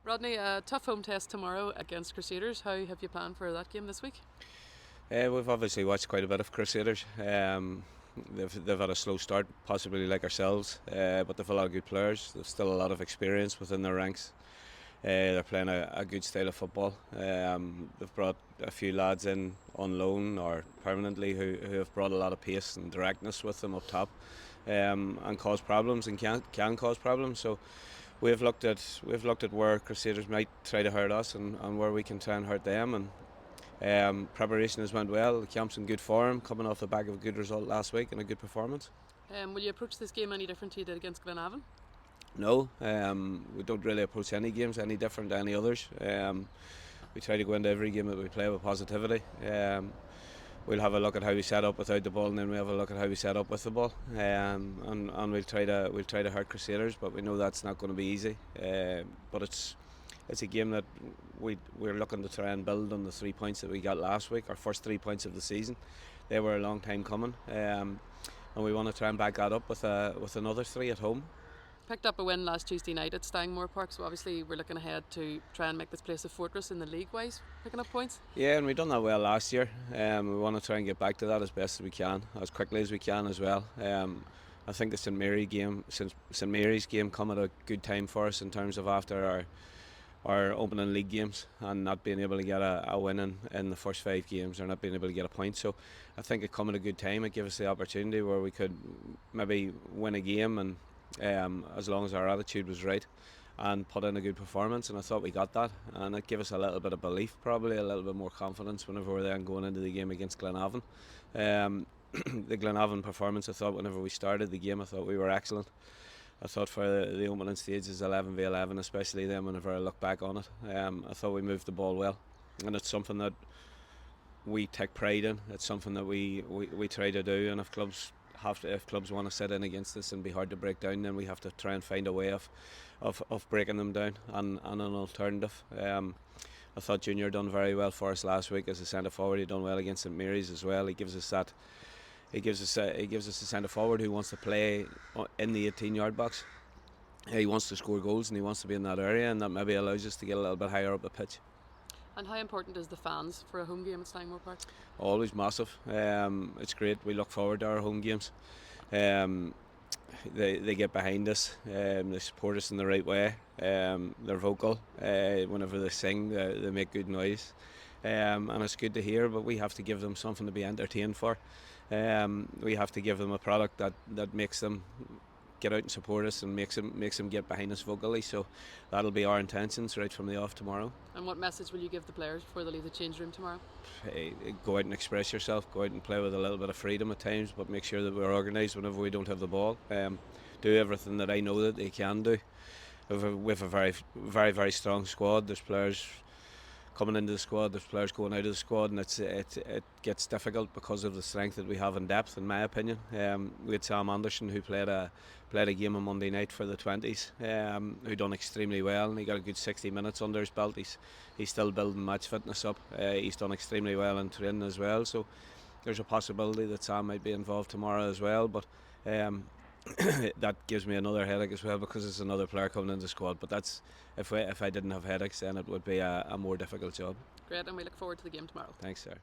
Rodney, a tough home test tomorrow against Crusaders. How have you planned for that game this week? We've obviously watched quite a bit of Crusaders. They've had a slow start, possibly like ourselves, but they've a lot of good players. There's still a lot of experience within their ranks. They're playing a good style of football. They've brought a few lads in on loan or permanently who have brought a lot of pace and directness with them up top, and cause problems and can cause problems. So we've looked at where Crusaders might try to hurt us and where we can try and hurt them. And preparation has went well. The camp's in good form, coming off the back of a good result last week and a good performance. Will you approach this game any different to you did against Glenavon? No, we don't really approach any games any different to any others. We try to go into every game that we play with positivity. We'll have a look at how we set up without the ball, and then we have a look at how we set up with the ball. And we'll try to hurt Crusaders, but we know that's not going to be easy. But it's a game that we're looking to try and build on the 3 points that we got last week, our first 3 points of the season. They were a long time coming, and we want to try and back that up with another 3 at home. Picked up a win last Tuesday night at Stanmore Park, so obviously we're looking ahead to try and make this place a fortress in the league-wise, picking up points. Yeah, and we've done that well last year. We want to try and get back to that as best as we can, as quickly as we can as well. I think the St Mary's game come at a good time for us in terms of after our opening league games and not being able to get a win in the first 5 games or not being able to get a point. So I think it come at a good time. It gave us the opportunity where we could maybe win a game, and as long as our attitude was right and put in a good performance, and I thought we got that, and it gave us a little bit of belief, probably a little bit more confidence whenever we're then going into the game against Glenavon. The Glenavon performance, I thought whenever we started the game, I thought we were excellent. I thought for the opening stages 11v11, especially then whenever I look back on it, I thought we moved the ball well, and it's something that we take pride in. It's something that we try to do, and if clubs want to sit in against us and be hard to break down, then we have to try and find a way of breaking them down and an alternative. I thought Junior done very well for us last week as a centre forward. He done well against St Mary's as well. He gives us a centre forward who wants to play in the 18-yard box. He wants to score goals and he wants to be in that area, and that maybe allows us to get a little bit higher up the pitch. And how important is the fans for a home game at Stanmore Park? Always massive. It's great. We look forward to our home games. They get behind us. They support us in the right way. They're vocal. Whenever they sing, they make good noise. And it's good to hear, but we have to give them something to be entertained for. We have to give them a product that makes them get out and support us and makes them get behind us vocally. So that'll be our intentions right from the off tomorrow. And what message will you give the players before they leave the change room tomorrow? Hey, go out and express yourself, go out and play with a little bit of freedom at times, but make sure that we're organised whenever we don't have the ball. Do everything that I know that they can do. We have a very, very, very strong squad. There's players coming into the squad, there's players going out of the squad, and it gets difficult because of the strength that we have in depth, in my opinion. We had Sam Anderson, who played a game on Monday night for the 20s, who done extremely well, and he got a good 60 minutes under his belt. He's still building match fitness up. He's done extremely well in training as well, so there's a possibility that Sam might be involved tomorrow as well, but that gives me another headache as well, because it's another player coming into the squad. But that's if I didn't have headaches, then it would be a more difficult job. Great, and we look forward to the game tomorrow. Thanks, sir.